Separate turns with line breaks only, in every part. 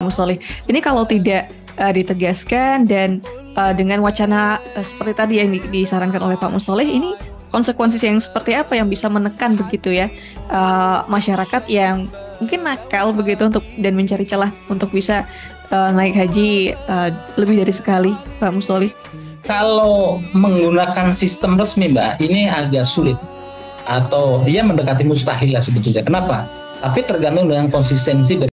Musholeh. Ini kalau tidak ditegaskan dan dengan wacana seperti tadi yang disarankan oleh Pak Musholeh, ini konsekuensi yang seperti apa yang bisa menekan begitu ya masyarakat yang mungkin nakal begitu dan mencari celah untuk bisa naik haji lebih dari sekali, Pak Musholeh?
Kalau menggunakan sistem resmi, Mbak, ini agak sulit atau dia mendekati mustahil lah sebetulnya. Kenapa? Tapi tergantung dengan konsistensi dari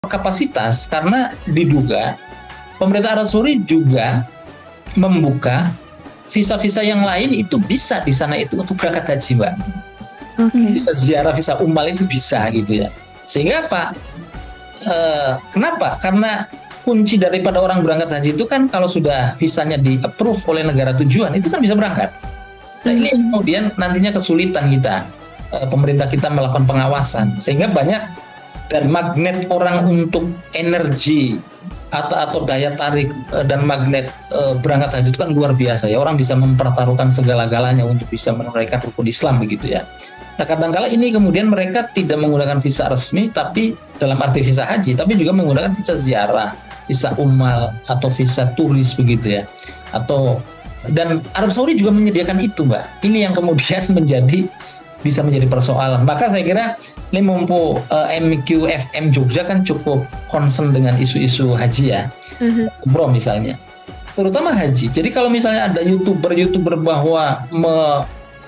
kapasitas, karena diduga pemerintah Arab Saudi juga membuka visa-visa yang lain itu bisa di sana itu untuk berangkat haji, Mbak. Bisa ziarah, visa ummal itu bisa gitu ya. Sehingga apa? Kenapa? Karena kunci daripada orang berangkat haji itu kan kalau sudah visanya di-approve oleh negara tujuan itu kan bisa berangkat. Nah ini kemudian nantinya kesulitan kita, pemerintah kita melakukan pengawasan, sehingga banyak dan magnet orang untuk energi atau daya tarik dan magnet berangkat haji itu kan luar biasa ya. Orang bisa mempertaruhkan segala-galanya untuk bisa menunaikan rukun Islam begitu ya. Nah kadang-kala ini kemudian mereka tidak menggunakan visa resmi, tapi dalam arti visa haji, tapi juga menggunakan visa ziarah, visa ummal atau visa turis begitu ya. Dan Arab Saudi juga menyediakan itu, Mbak. Ini yang kemudian bisa menjadi persoalan. Maka saya kira ini mumpung MQFM Jogja kan cukup concern dengan isu-isu haji ya, umroh misalnya, terutama haji. Jadi kalau misalnya ada youtuber bahwa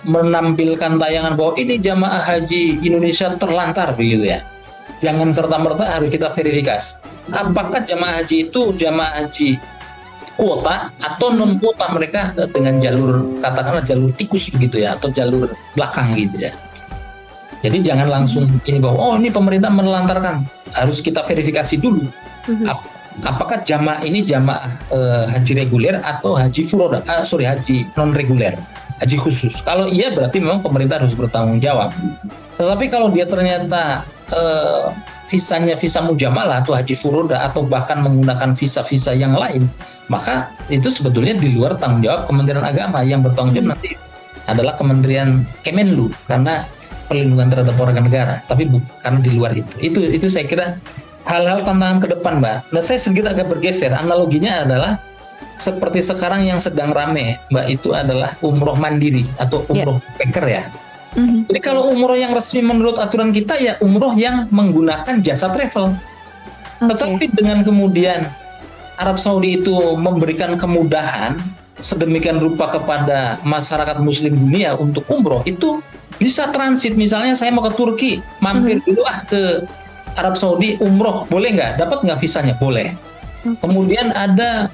menampilkan tayangan bahwa ini jamaah haji Indonesia terlantar begitu ya, jangan serta-merta harus kita verifikasi apakah jamaah haji itu jamaah haji kuota atau non kuota, mereka dengan jalur katakanlah jalur tikus begitu ya, atau jalur belakang gitu ya. Jadi jangan langsung ini bahwa oh ini pemerintah menelantarkan, harus kita verifikasi dulu apakah jamaah ini jamaah haji reguler atau haji furoda, haji non reguler, haji khusus. Kalau iya berarti memang pemerintah harus bertanggung jawab. Tetapi kalau dia ternyata visanya visa mujamalah atau haji furoda atau bahkan menggunakan visa-visa yang lain, maka itu sebetulnya di luar tanggung jawab Kementerian Agama. Yang bertanggung jawab nanti adalah Kementerian Kemenlu karena perlindungan terhadap warga negara, tapi karena di luar itu saya kira hal-hal tantangan ke depan, Mbak. Nah saya sedikit agak bergeser, analoginya adalah seperti sekarang yang sedang rame, Mbak, itu adalah umroh mandiri atau umroh backpacker ya. Jadi kalau umroh yang resmi menurut aturan kita ya umroh yang menggunakan jasa travel. Tetapi dengan kemudian Arab Saudi itu memberikan kemudahan sedemikian rupa kepada masyarakat muslim dunia untuk umroh, itu bisa transit. Misalnya saya mau ke Turki, mampir dulu ke Arab Saudi umroh, boleh nggak? Dapat nggak visanya? Boleh. Kemudian ada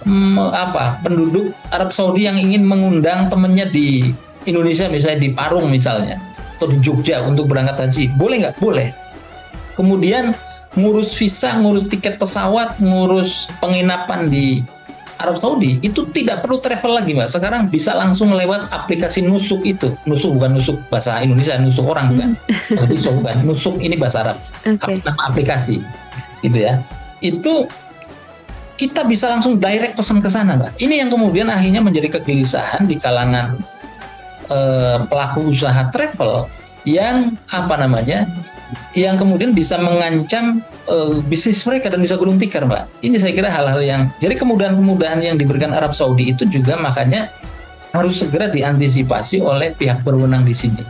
penduduk Arab Saudi yang ingin mengundang temannya di Indonesia, misalnya di Parung misalnya, atau di Jogja untuk berangkat haji, boleh nggak? Boleh. Kemudian ngurus visa, ngurus tiket pesawat, ngurus penginapan di Arab Saudi itu tidak perlu travel lagi, Mbak. Sekarang bisa langsung lewat aplikasi Nusuk itu. Nusuk bukan nusuk bahasa Indonesia, nusuk orang kan. Nusuk bukan. Nusuk ini bahasa Arab. Nama aplikasi. Gitu ya. Itu kita bisa langsung direct pesan ke sana, Mbak. Ini yang kemudian akhirnya menjadi kegelisahan di kalangan pelaku usaha travel yang yang kemudian bisa mengancam bisnis mereka dan bisa gulung tikar, Mbak. Ini saya kira hal-hal yang, jadi kemudahan-kemudahan yang diberikan Arab Saudi itu juga makanya harus segera diantisipasi oleh pihak berwenang di sini,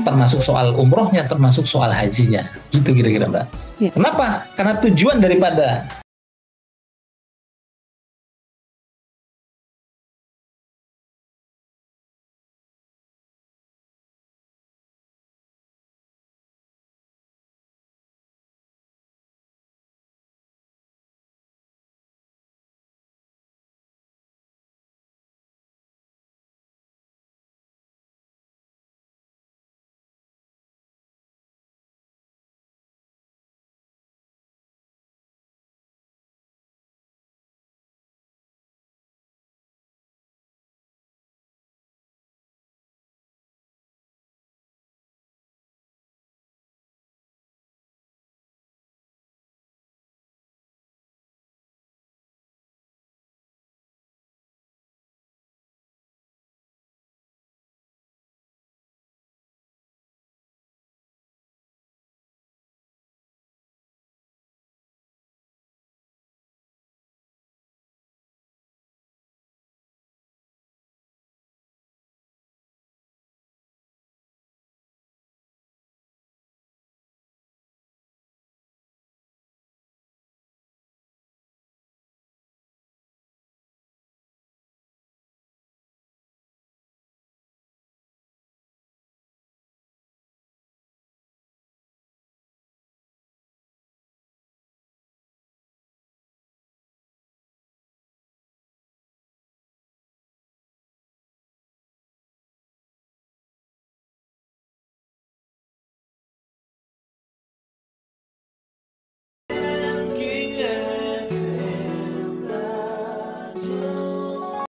termasuk soal umrohnya, termasuk soal hajinya, gitu kira-kira, Mbak. Kenapa? Karena tujuan daripada